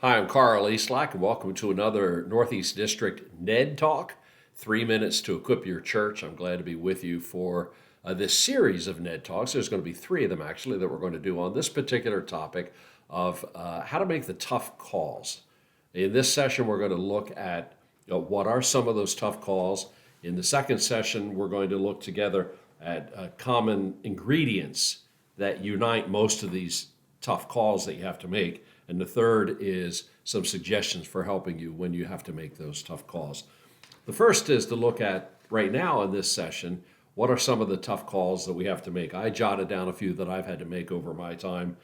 Hi, I'm Karl Eastlack, and welcome to another Northeast District Ned Talk. 3 minutes to equip your church. I'm glad to be with you for this series of Ned Talks. There's going to be three of them actually that we're going to do on this particular topic of how to make the tough calls. In this session, we're going to look at what are some of those tough calls. In the second session, we're going to look together at common ingredients that unite most of these tough calls that you have to make. And the third is some suggestions for helping you when you have to make those tough calls. The first is to look at right now in this session, what are some of the tough calls that we have to make? I jotted down a few that I've had to make over my time.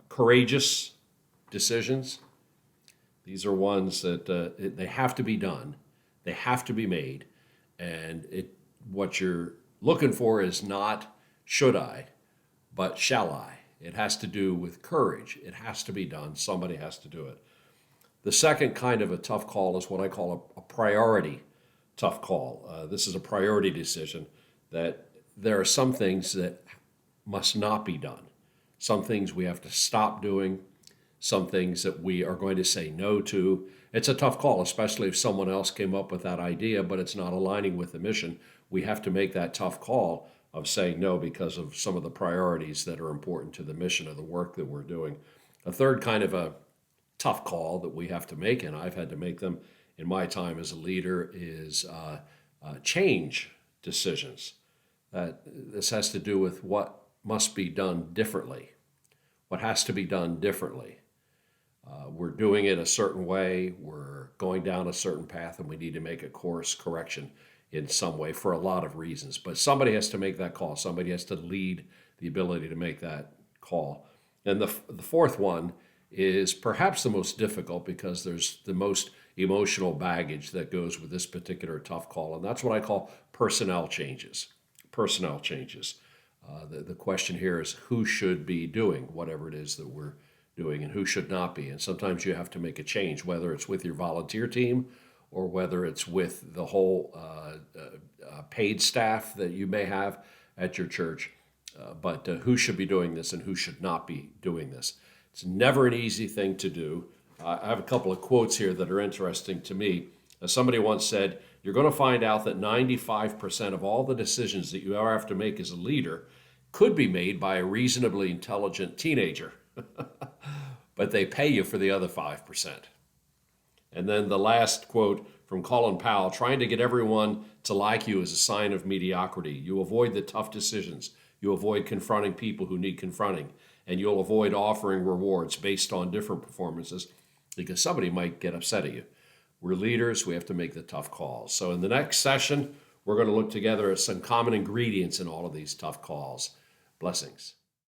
Courageous decisions. These are ones that they have to be done. They have to be made. And what you're looking for is not should I, but shall I. It has to do with courage. It has to be done. Somebody has to do it. The second kind of a tough call is what I call a priority tough call. This is a priority decision that there are some things that must not be done. Some things we have to stop doing. Some things that we are going to say no to. It's a tough call, especially if someone else came up with that idea, but it's not aligning with the mission. We have to make that tough call of saying no because of some of the priorities that are important to the mission of the work that we're doing. A third kind of a tough call that we have to make, and I've had to make them in my time as a leader, is change decisions. This has to do with what must be done differently, what has to be done differently. We're doing it a certain way, we're going down a certain path, and we need to make a course correction in some way for a lot of reasons. But somebody has to make that call. Somebody has to lead the ability to make that call. And the fourth one is perhaps the most difficult because there's the most emotional baggage that goes with this particular tough call. And that's what I call personnel changes. Personnel changes. The question here is who should be doing whatever it is that we're doing and who should not be. And sometimes you have to make a change, whether it's with your volunteer team or whether it's with the whole paid staff that you may have at your church. But who should be doing this and who should not be doing this? It's never an easy thing to do. I have a couple of quotes here that are interesting to me. Somebody once said, you're going to find out that 95% of all the decisions that you ever have to make as a leader could be made by a reasonably intelligent teenager, but they pay you for the other 5%. And then the last quote from Colin Powell, trying to get everyone to like you is a sign of mediocrity. You avoid the tough decisions. You avoid confronting people who need confronting. And you'll avoid offering rewards based on different performances because somebody might get upset at you. We're leaders. We have to make the tough calls. So in the next session, we're going to look together at some common ingredients in all of these tough calls. Blessings.